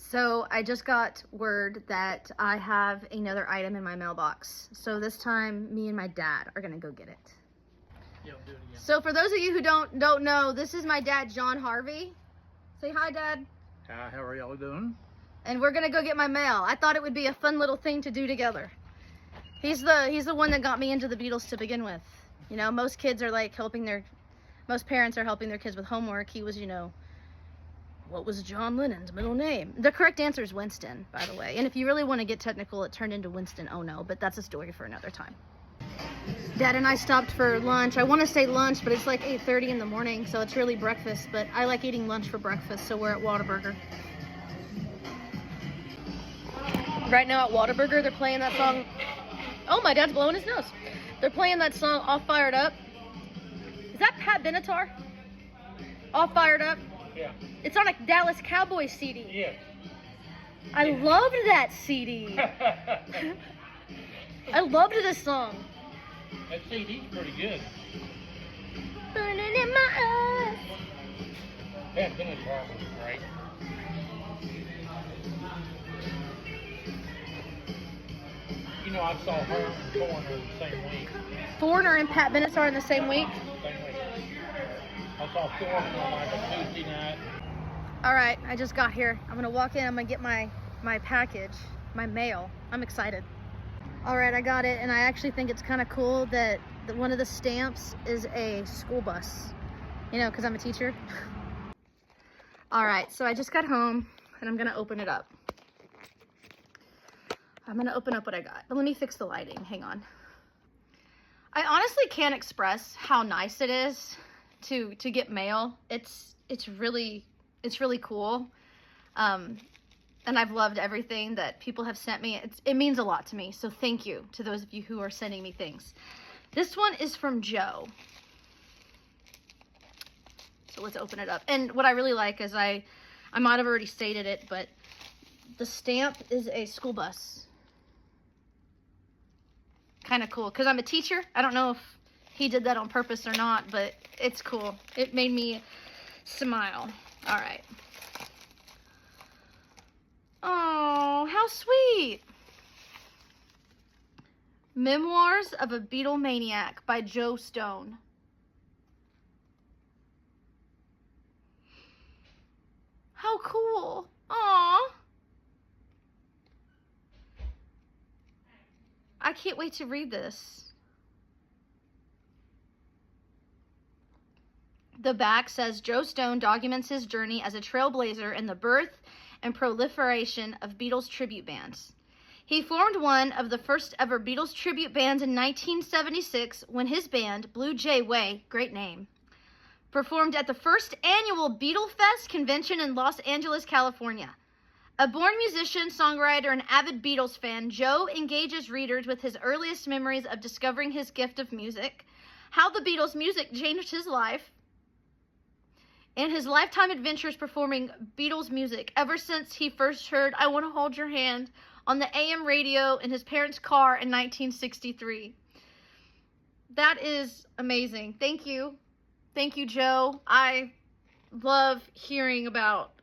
So I just got word that I have another item in my mailbox. So this time, me and my dad are gonna go get it. Yeah, I'll do it again. So for those of you who don't know, this is my dad, John Harvey. Say hi, Dad. Hi, how are y'all doing? And we're gonna go get my mail. I thought it would be a fun little thing to do together. He's the one that got me into the Beatles to begin with. You know, most kids are like most parents are helping their kids with homework. He was, you know, what was John Lennon's middle name? The correct answer is Winston, by the way. And if you really want to get technical, it turned into Winston Oh No, but that's a story for another time. Dad and I stopped for lunch. I want to say lunch, but it's like 8:30 in the morning, so it's really breakfast. But I like eating lunch for breakfast, so we're at Whataburger. Right now at Whataburger, they're playing that song. Oh, my dad's blowing his nose. They're playing that song, All Fired Up. Is that Pat Benatar? All Fired Up? Yeah. It's on a Dallas Cowboys CD. Yes. I loved that CD. I loved this song. That CD's pretty good. Burning in my eyes. That Benatar was great. You know, I saw her and Foreigner the same week. Foreigner and Pat Benatar in the same week? Same week. I saw Foreigner on like a Tuesday night. All right, I just got here. I'm gonna walk in, I'm gonna get my package, my mail. I'm excited. All right, I got it, and I actually think it's kind of cool that one of the stamps is a school bus, you know, because I'm a teacher. All right, so I just got home, and I'm gonna open it up. I'm gonna open up what I got, but let me fix the lighting, hang on. I honestly can't express how nice it is to get mail. It's really cool. And I've loved everything that people have sent me. It means a lot to me. So thank you to those of you who are sending me things. This one is from Joe. So let's open it up. And what I really like is I might have already stated it, but the stamp is a school bus. Kind of cool, because I'm a teacher. I don't know if he did that on purpose or not, but it's cool. It made me smile. All right. Oh, how sweet. Memoirs of a Beatlemaniac by Joe Stone. How cool. Aw. I can't wait to read this. The back says, Joe Stone documents his journey as a trailblazer in the birth and proliferation of Beatles tribute bands. He formed one of the first ever Beatles tribute bands in 1976 when his band, Blue Jay Way, great name, performed at the first annual Beatle Fest convention in Los Angeles, California. A born musician, songwriter, and avid Beatles fan, Joe engages readers with his earliest memories of discovering his gift of music, how the Beatles' music changed his life, and his lifetime adventures performing Beatles music ever since he first heard I Want to Hold Your Hand on the AM radio in his parents' car in 1963. That is amazing. Thank you. Thank you, Joe. I love hearing about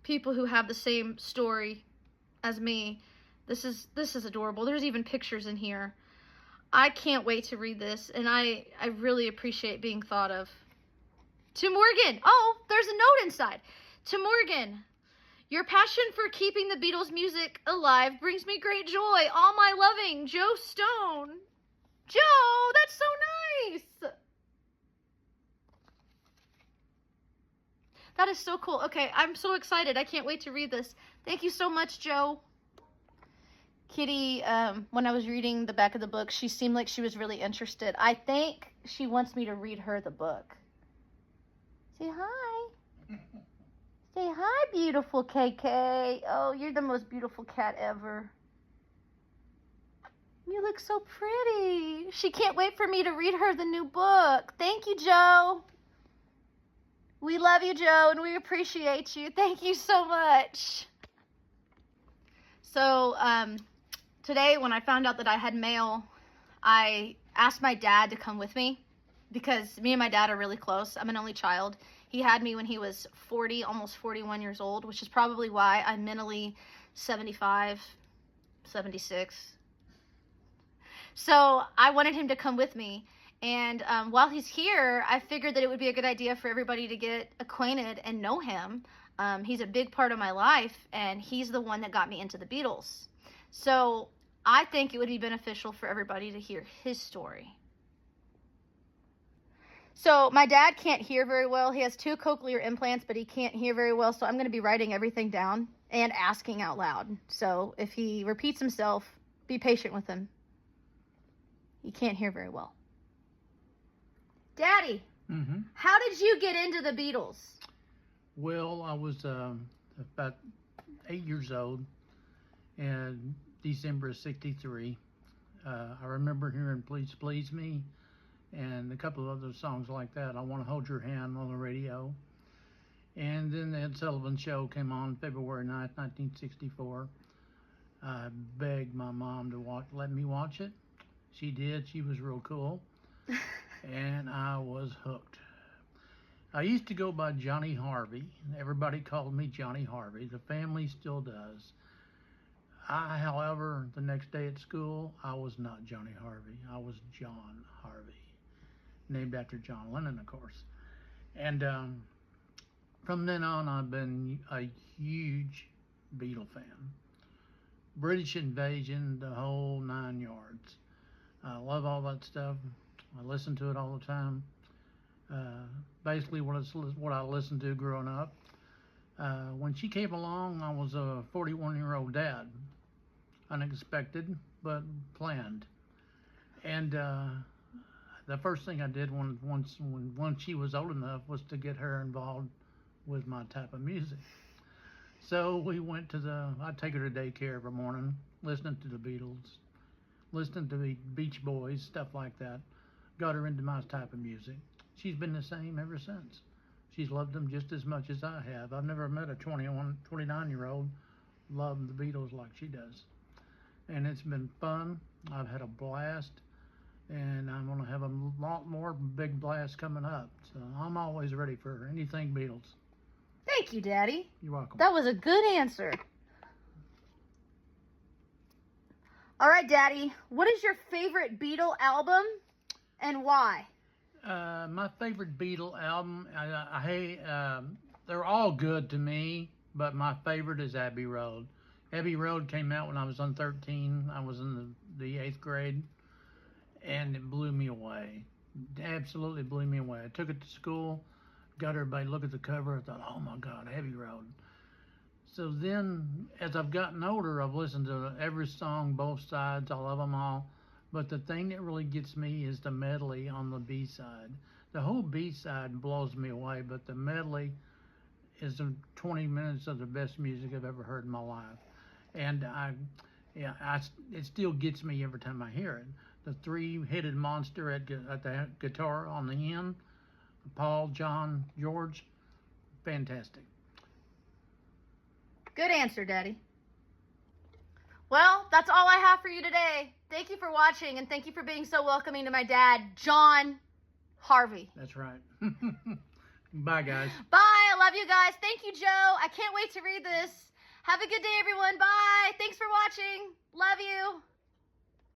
people who have the same story as me. This is adorable. There's even pictures in here. I can't wait to read this, and I really appreciate being thought of. To Morgan. Oh, there's a note inside. To Morgan. Your passion for keeping the Beatles music alive brings me great joy. All my loving, Joe Stone. Joe, that's so nice. That is so cool. Okay, I'm so excited. I can't wait to read this. Thank you so much, Joe. Kitty, when I was reading the back of the book, she seemed like she was really interested. I think she wants me to read her the book. Say hi. Say hi, beautiful KK. Oh, you're the most beautiful cat ever. You look so pretty. She can't wait for me to read her the new book. Thank you, Joe. We love you, Joe, and we appreciate you. Thank you so much. So, today when I found out that I had mail, I asked my dad to come with me because me and my dad are really close. I'm an only child. He had me when he was 40, almost 41 years old, which is probably why I'm mentally 75, 76. So I wanted him to come with me. And while he's here, I figured that it would be a good idea for everybody to get acquainted and know him. He's a big part of my life, and he's the one that got me into the Beatles. So I think it would be beneficial for everybody to hear his story. So my dad can't hear very well. He has 2 cochlear implants, but he can't hear very well. So I'm going to be writing everything down and asking out loud. So if he repeats himself, be patient with him. He can't hear very well. Daddy, how did you get into the Beatles? Well, I was about 8 years old in December of '63. I remember hearing Please Please Me and a couple of other songs like that. I Want to Hold Your Hand on the radio. And then the Ed Sullivan Show came on February 9th, 1964. I begged my mom to let me watch it. She did. She was real cool. And I was hooked. I used to go by Johnny Harvey. Everybody called me Johnny Harvey. The family still does. However, the next day at school, I was not Johnny Harvey. I was John Harvey, named after John Lennon, of course. And from then on, I've been a huge Beatle fan. British Invasion, the whole 9 yards. I love all that stuff. I listen to it all the time. Basically what I listened to growing up. When she came along, I was a 41-year-old dad. Unexpected, but planned. And the first thing I did once she was old enough was to get her involved with my type of music. So we went I'd take her to daycare every morning, listening to the Beatles, listening to the Beach Boys, stuff like that. Got her into my type of music. She's been the same ever since. She's loved them just as much as I have. I've never met a 29-year-old love the Beatles like she does. And it's been fun. I've had a blast. And I'm going to have a lot more big blasts coming up. So I'm always ready for anything Beatles. Thank you, Daddy. You're welcome. That was a good answer. All right, Daddy. What is your favorite Beatle album and why? My favorite Beatle album, they're all good to me, but my favorite is Abbey Road. Abbey Road came out when I was 13. I was in the 8th grade, and it blew me away. Absolutely blew me away. I took it to school, got everybody to look at the cover. I thought, oh my God, Abbey Road. So then, as I've gotten older, I've listened to every song, both sides. I love them all. But the thing that really gets me is the medley on the B-side. The whole B-side blows me away, but the medley is the 20 minutes of the best music I've ever heard in my life. And it still gets me every time I hear it. The 3-headed monster at the guitar on the end, Paul, John, George, fantastic. Good answer, Daddy. Well, that's all I have for you today. Thank you for watching, and thank you for being so welcoming to my dad, John Harvey. That's right. Bye, guys. Bye. I love you guys. Thank you, Joe. I can't wait to read this. Have a good day, everyone. Bye. Thanks for watching. Love you.